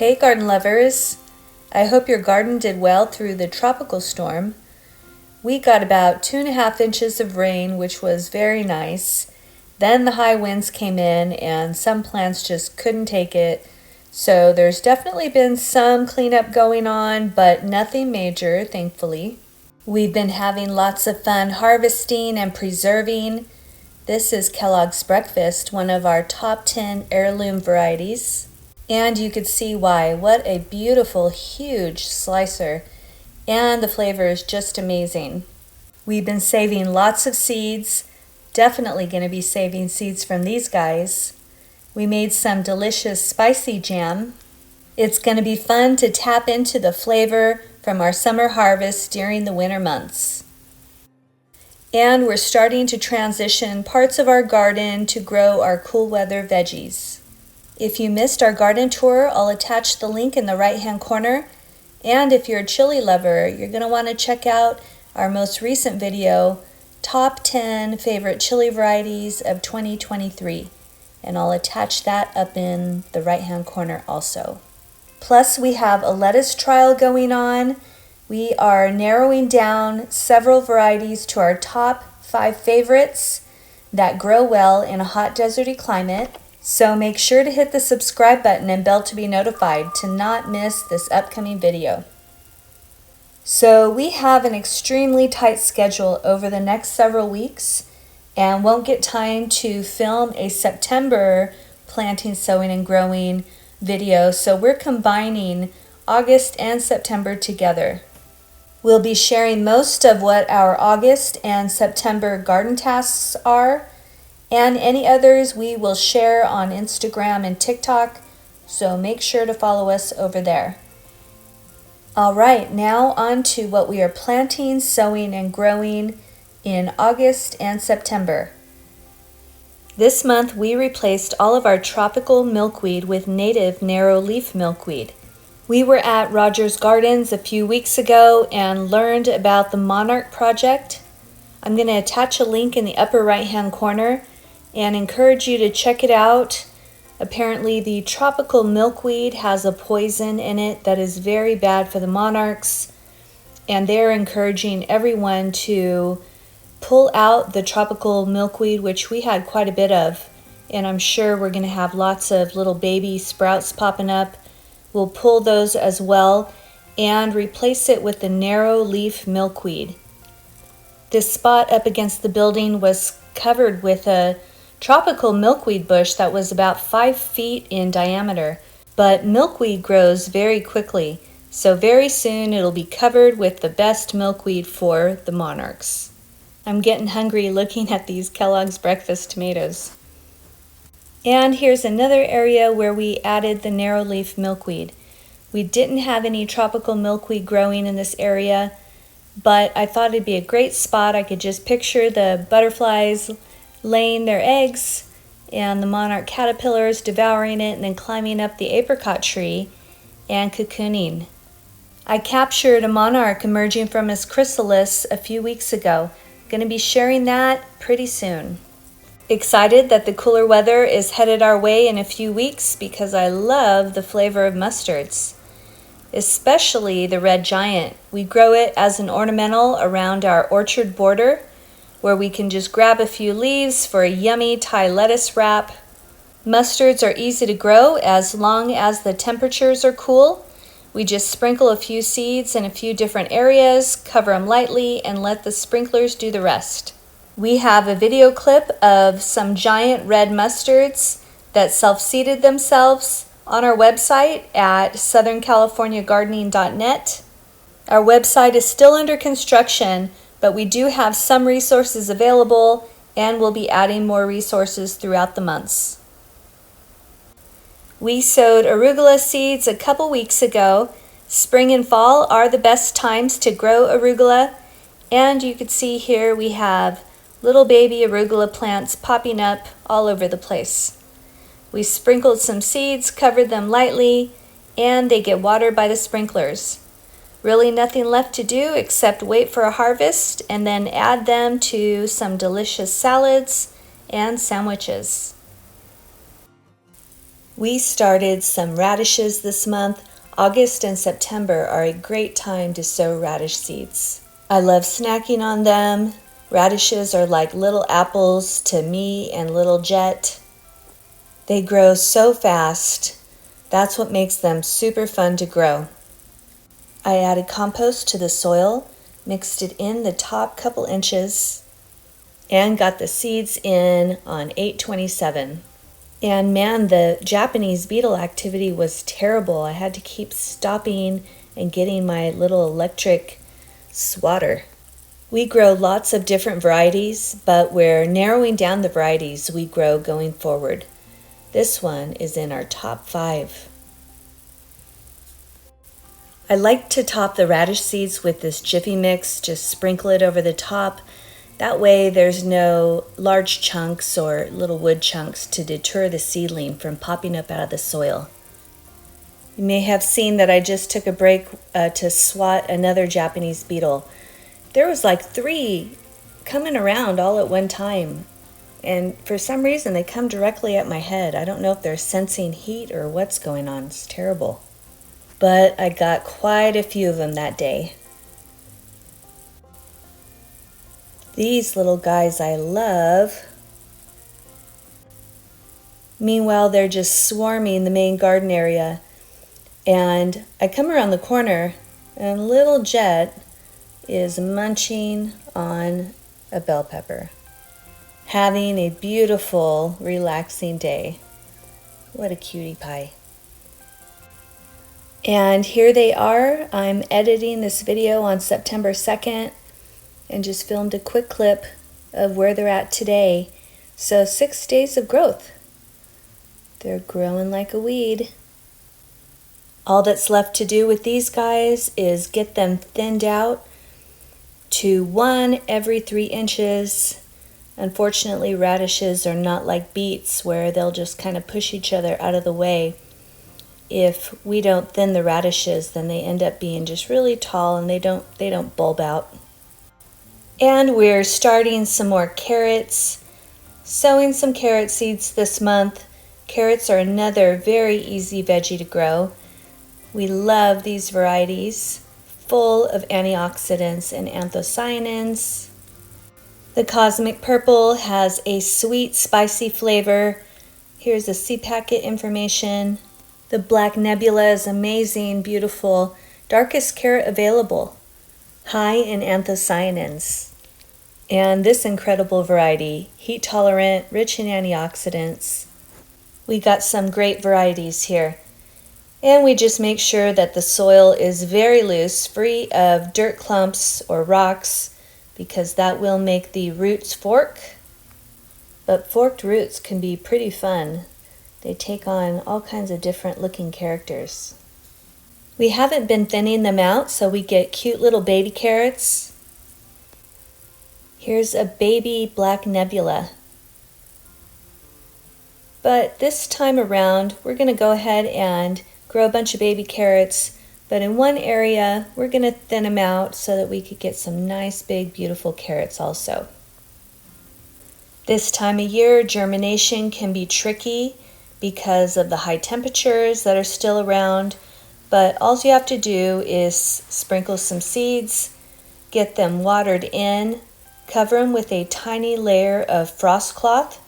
Hey garden lovers! I hope your garden did well through the tropical storm. We got about 2.5 inches of rain, which was very nice. Then the high winds came in and some plants just couldn't take it. So there's definitely been some cleanup going on, but nothing major, thankfully. We've been having lots of fun harvesting and preserving. This is Kellogg's Breakfast, one of our top 10 heirloom varieties. And you could see why. What a beautiful, huge slicer. And the flavor is just amazing. We've been saving lots of seeds. Definitely going to be saving seeds from these guys. We made some delicious spicy jam. It's going to be fun to tap into the flavor from our summer harvest during the winter months. And we're starting to transition parts of our garden to grow our cool weather veggies. If you missed our garden tour, I'll attach the link in the right-hand corner. And if you're a chili lover, you're going to want to check out our most recent video, Top 10 Favorite Chili Varieties of 2023. And I'll attach that up in the right-hand corner also. Plus, we have a lettuce trial going on. We are narrowing down several varieties to our top 5 favorites that grow well in a hot deserty climate. So make sure to hit the subscribe button and bell to be notified to not miss this upcoming video. So we have an extremely tight schedule over the next several weeks and won't get time to film a September planting, sowing, and growing video. So we're combining August and September together. We'll be sharing most of what our August and September garden tasks are, and any others we will share on Instagram and TikTok, so make sure to follow us over there. All right, now on to what we are planting, sowing, and growing in August and September. This month we replaced all of our tropical milkweed with native narrow leaf milkweed. We were at Rogers Gardens a few weeks ago and learned about the Monarch project. I'm going to attach a link in the upper right-hand corner and encourage you to check it out. Apparently the tropical milkweed has a poison in it that is very bad for the monarchs, and they're encouraging everyone to pull out the tropical milkweed, which we had quite a bit of, and I'm sure we're going to have lots of little baby sprouts popping up. We'll pull those as well and replace it with the narrow leaf milkweed. This spot up against the building was covered with a tropical milkweed bush that was about 5 feet in diameter, but milkweed grows very quickly, so very soon it'll be covered with the best milkweed for the monarchs. I'm getting hungry looking at these Kellogg's Breakfast tomatoes. And here's another area where we added the narrow leaf milkweed. We didn't have any tropical milkweed growing in this area, but I thought it'd be a great spot. I could just picture the butterflies laying their eggs and the monarch caterpillars devouring it and then climbing up the apricot tree and cocooning. I captured a monarch emerging from his chrysalis a few weeks ago. Going to be sharing that pretty soon. Excited that the cooler weather is headed our way in a few weeks because I love the flavor of mustards, especially the red giant. We grow it as an ornamental around our orchard border, where we can just grab a few leaves for a yummy Thai lettuce wrap. Mustards are easy to grow as long as the temperatures are cool. We just sprinkle a few seeds in a few different areas, cover them lightly, and let the sprinklers do the rest. We have a video clip of some giant red mustards that self-seeded themselves on our website at southerncaliforniagardening.net. Our website is still under construction, but we do have some resources available, and we'll be adding more resources throughout the months. We sowed arugula seeds a couple weeks ago. Spring and fall are the best times to grow arugula, and you can see here we have little baby arugula plants popping up all over the place. We sprinkled some seeds, covered them lightly, and they get watered by the sprinklers. Really nothing left to do except wait for a harvest and then add them to some delicious salads and sandwiches. We started some radishes this month. August and September are a great time to sow radish seeds. I love snacking on them. Radishes are like little apples to me and little Jet. They grow so fast. That's what makes them super fun to grow. I added compost to the soil, mixed it in the top couple inches, and got the seeds in on 8/27. And man, the Japanese beetle activity was terrible. I had to keep stopping and getting my little electric swatter. We grow lots of different varieties, but we're narrowing down the varieties we grow going forward. This one is in our top 5. I like to top the radish seeds with this Jiffy mix, just sprinkle it over the top. That way there's no large chunks or little wood chunks to deter the seedling from popping up out of the soil. You may have seen that I just took a break to swat another Japanese beetle. There was like 3 coming around all at one time. And for some reason they come directly at my head. I don't know if they're sensing heat or what's going on. It's terrible. But I got quite a few of them that day. These little guys I love. Meanwhile, they're just swarming the main garden area. And I come around the corner and little Jet is munching on a bell pepper. Having a beautiful, relaxing day. What a cutie pie. And here they are. I'm editing this video on September 2nd and just filmed a quick clip of where they're at today. So 6 days of growth. They're growing like a weed. All that's left to do with these guys is get them thinned out to 1 every 3 inches. Unfortunately, radishes are not like beets where they'll just kind of push each other out of the way. If we don't thin the radishes, then they end up being just really tall and they don't bulb out. And we're starting some more carrots, sowing some carrot seeds this month. Carrots are another very easy veggie to grow. We love these varieties, full of antioxidants and anthocyanins. The cosmic purple has a sweet, spicy flavor. Here's the seed packet information. The black nebula is amazing, beautiful, darkest carrot available, high in anthocyanins. And this incredible variety, heat tolerant, rich in antioxidants. We got some great varieties here. And we just make sure that the soil is very loose, free of dirt clumps or rocks, because that will make the roots fork. But forked roots can be pretty fun. They take on all kinds of different looking characters. We haven't been thinning them out, so we get cute little baby carrots. Here's a baby black nebula. But this time around, we're going to go ahead and grow a bunch of baby carrots, but in one area, we're going to thin them out so that we could get some nice, big, beautiful carrots also. This time of year, germination can be tricky because of the high temperatures that are still around, but all you have to do is sprinkle some seeds, get them watered in, cover them with a tiny layer of frost cloth,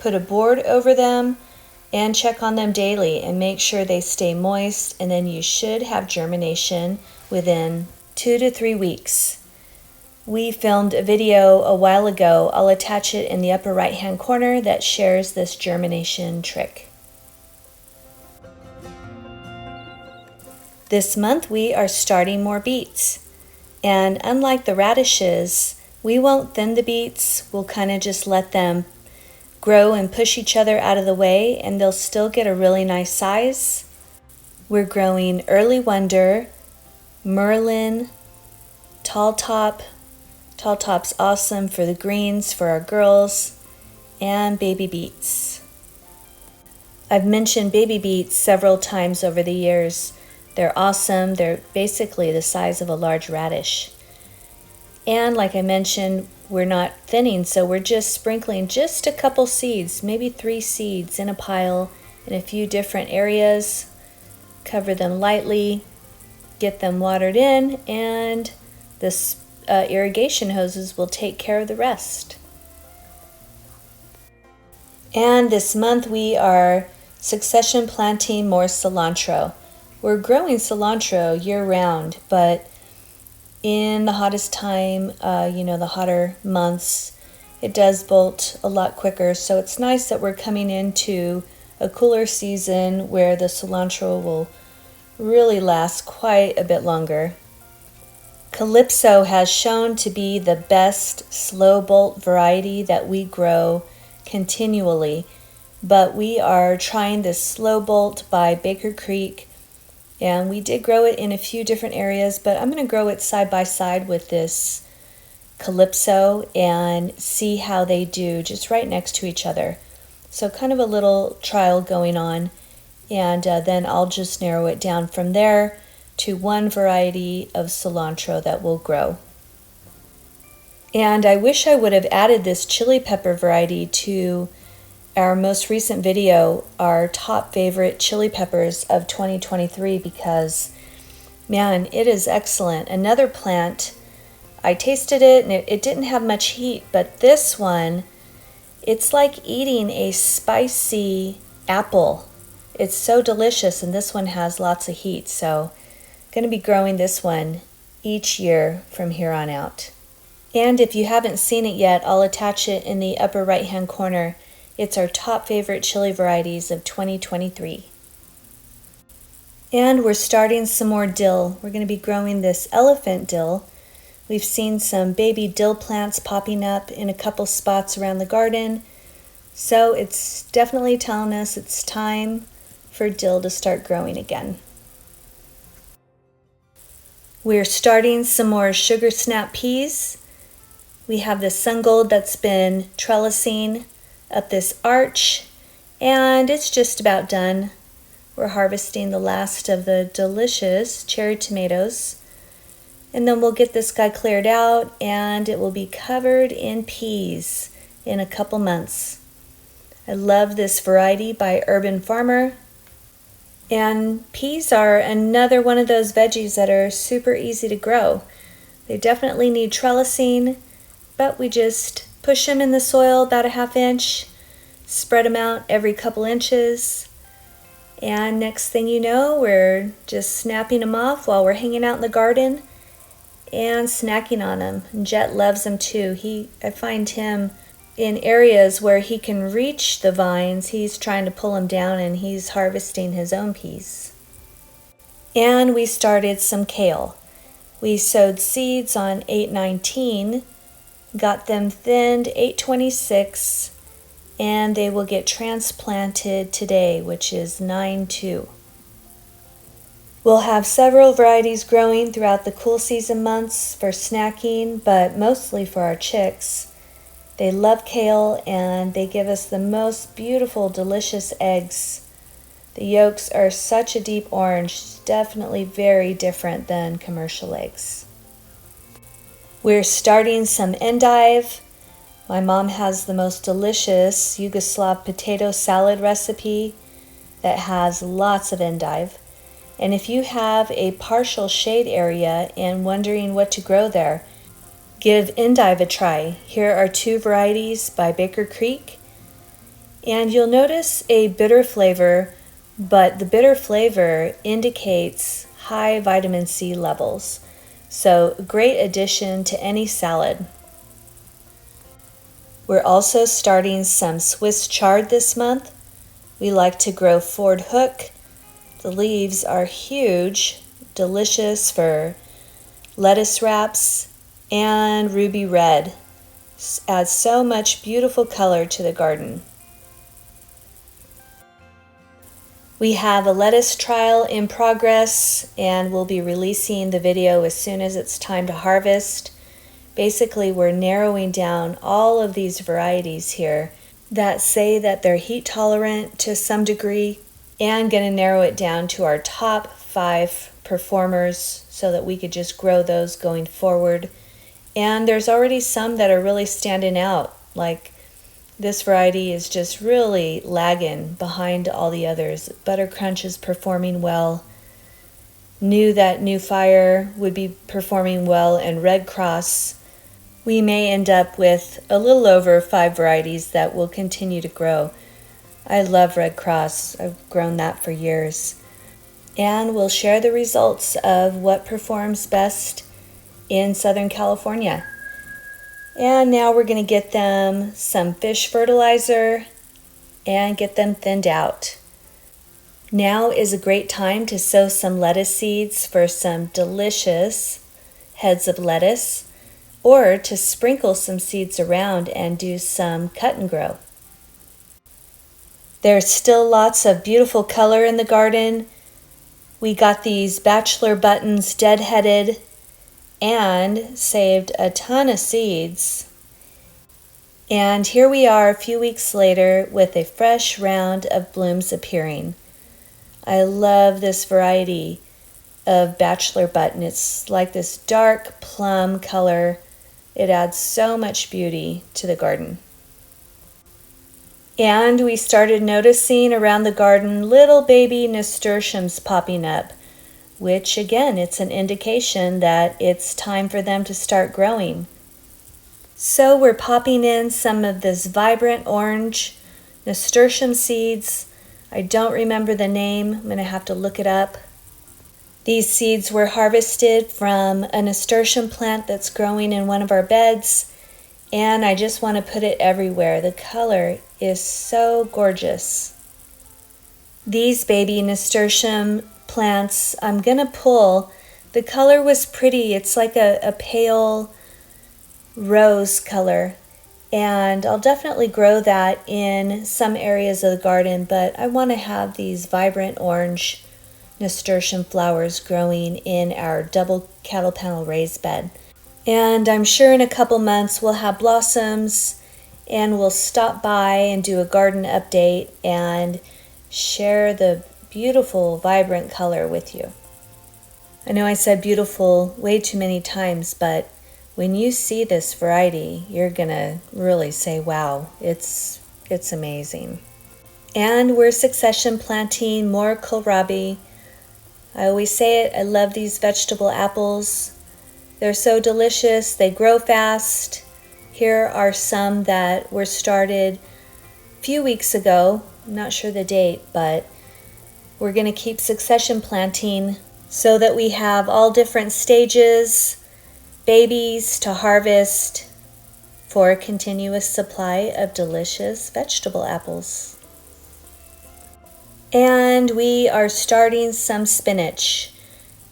put a board over them, and check on them daily and make sure they stay moist, and then you should have germination within 2 to 3 weeks. We filmed a video a while ago. I'll attach it in the upper right hand corner that shares this germination trick. This month we are starting more beets, and unlike the radishes, we won't thin the beets. We'll kind of just let them grow and push each other out of the way, and they'll still get a really nice size. We're growing Early Wonder, Merlin, Tall Top. Tall Top's awesome for the greens for our girls, and baby beets. I've mentioned baby beets several times over the years. They're awesome. They're basically the size of a large radish. And like I mentioned, we're not thinning, so we're just sprinkling just a couple seeds, maybe 3 seeds in a pile, in a few different areas. Cover them lightly, get them watered in, and the irrigation hoses will take care of the rest. And this month we are succession planting more cilantro. We're growing cilantro year-round, but in the hottest time, the hotter months, it does bolt a lot quicker. So it's nice that we're coming into a cooler season where the cilantro will really last quite a bit longer. Calypso has shown to be the best slow bolt variety that we grow continually, but we are trying this slow bolt by Baker Creek, and we did grow it in a few different areas, but I'm going to grow it side by side with this Calypso and see how they do just right next to each other. So kind of a little trial going on, and then I'll just narrow it down from there to one variety of cilantro that will grow. And I wish I would have added this chili pepper variety to our most recent video, our top favorite chili peppers of 2023, because man, it is excellent. Another plant, I tasted it and it didn't have much heat, but this one, it's like eating a spicy apple. It's so delicious, and this one has lots of heat, so I'm going to be growing this one each year from here on out. And if you haven't seen it yet, I'll attach it in the upper right hand corner. It's our top favorite chili varieties of 2023. And we're starting some more dill. We're going to be growing this elephant dill. We've seen some baby dill plants popping up in a couple spots around the garden. So it's definitely telling us it's time for dill to start growing again. We're starting some more sugar snap peas. We have the sun gold that's been trellising up this arch, and it's just about done. We're harvesting the last of the delicious cherry tomatoes, and then we'll get this guy cleared out and it will be covered in peas in a couple months. I love this variety by Urban Farmer, and peas are another one of those veggies that are super easy to grow. They definitely need trellising, but we just push them in the soil about a ½ inch, spread them out every couple inches, and next thing you know, we're just snapping them off while we're hanging out in the garden and snacking on them. And Jet loves them too. I find him in areas where he can reach the vines, he's trying to pull them down and he's harvesting his own peas. And we started some kale. We sowed seeds on 8/19, got them thinned 8/26, and they will get transplanted today, which is 9/2. We'll have several varieties growing throughout the cool season months for snacking, but mostly for our chicks. They love kale, and they give us the most beautiful, delicious eggs. The yolks are such a deep orange, definitely very different than commercial eggs. We're starting some endive. My mom has the most delicious Yugoslav potato salad recipe that has lots of endive. And if you have a partial shade area and wondering what to grow there, give endive a try. Here are 2 varieties by Baker Creek. And you'll notice a bitter flavor, but the bitter flavor indicates high vitamin C levels. So a great addition to any salad. We're also starting some Swiss chard this month. We like to grow Ford Hook. The leaves are huge, delicious for lettuce wraps, and ruby red. Adds so much beautiful color to the garden. We have a lettuce trial in progress, and we'll be releasing the video as soon as it's time to harvest. Basically, we're narrowing down all of these varieties here that say that they're heat tolerant to some degree, and going to narrow it down to our top 5 performers so that we could just grow those going forward. And there's already some that are really standing out, like This variety is just really lagging behind all the others. Butter Crunch is performing well. Knew that New Fire would be performing well, and Red Cross. We may end up with a little over 5 varieties that will continue to grow. I love Red Cross. I've grown that for years. And we'll share the results of what performs best in Southern California. And now we're going to get them some fish fertilizer and get them thinned out. Now is a great time to sow some lettuce seeds for some delicious heads of lettuce, or to sprinkle some seeds around and do some cut and grow. There's still lots of beautiful color in the garden. We got these bachelor buttons deadheaded and saved a ton of seeds. And here we are a few weeks later with a fresh round of blooms appearing. I love this variety of bachelor button. It's like this dark plum color. It adds so much beauty to the garden. And we started noticing around the garden little baby nasturtiums popping up, which again, it's an indication that it's time for them to start growing. So we're popping in some of this vibrant orange nasturtium seeds. I don't remember the name. I'm going to have to look it up. These seeds were harvested from a nasturtium plant that's growing in one of our beds, and I just want to put it everywhere. The color is so gorgeous. These baby nasturtium plants, I'm going to pull. The color was pretty. It's like a pale rose color. And I'll definitely grow that in some areas of the garden, but I want to have these vibrant orange nasturtium flowers growing in our double cattle panel raised bed. And I'm sure in a couple months we'll have blossoms, and we'll stop by and do a garden update and share the beautiful vibrant color with you. I know I said beautiful way too many times, but when you see this variety, you're gonna really say, wow, it's amazing. And we're succession planting more kohlrabi. I always say it, I love these vegetable apples. They're so delicious, they grow fast. Here are some that were started a few weeks ago. I'm not sure the date, but we're gonna keep succession planting so that we have all different stages, babies to harvest for a continuous supply of delicious vegetable apples. And we are starting some spinach.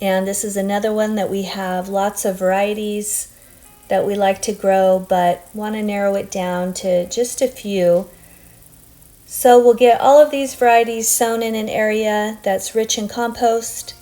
And this is another one that we have lots of varieties that we like to grow, but want to narrow it down to just a few. So we'll get all of these varieties sown in an area that's rich in compost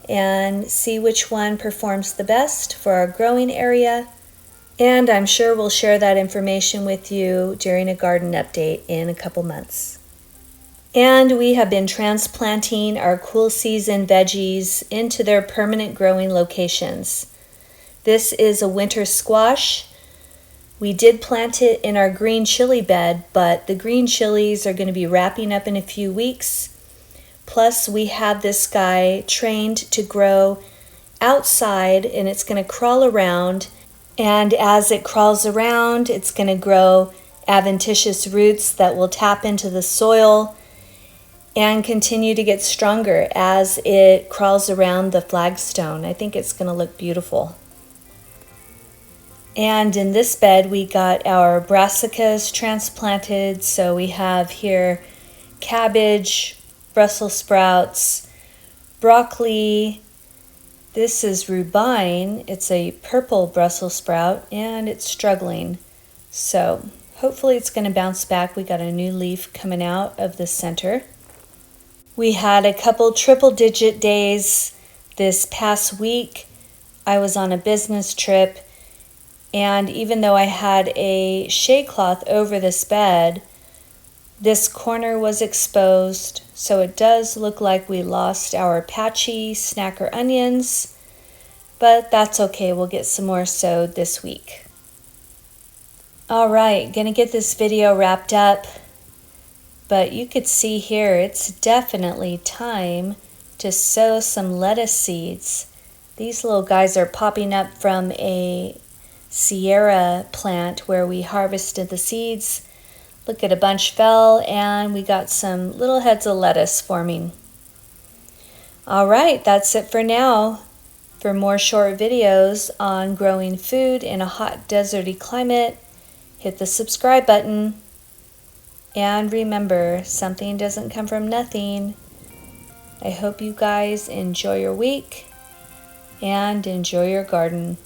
and see which one performs the best for our growing area. And I'm sure we'll share that information with you during a garden update in a couple months. And we have been transplanting our cool season veggies into their permanent growing locations. This is a winter squash. We did plant it in our green chili bed, but the green chilies are going to be wrapping up in a few weeks. Plus, we have this guy trained to grow outside, and it's going to crawl around. And as it crawls around, it's going to grow adventitious roots that will tap into the soil and continue to get stronger as it crawls around the flagstone. I think it's going to look beautiful. And in this bed, we got our brassicas transplanted. So we have here cabbage, Brussels sprouts, broccoli. This is rhubarb. It's a purple Brussels sprout, and it's struggling. So hopefully it's going to bounce back. We got a new leaf coming out of the center. We had a couple triple-digit days this past week. I was on a business trip, and even though I had a shade cloth over this bed, this corner was exposed, so it does look like we lost our patchy snacker onions, but that's okay. We'll get some more sowed this week. All right, gonna get this video wrapped up, but you could see here it's definitely time to sow some lettuce seeds. These little guys are popping up from a Sierra plant where we harvested the seeds. Look at a bunch fell and we got some little heads of lettuce forming. All right, that's it for now. For more short videos on growing food in a hot deserty climate, hit the subscribe button. And remember, something doesn't come from nothing. I hope you guys enjoy your week and enjoy your garden.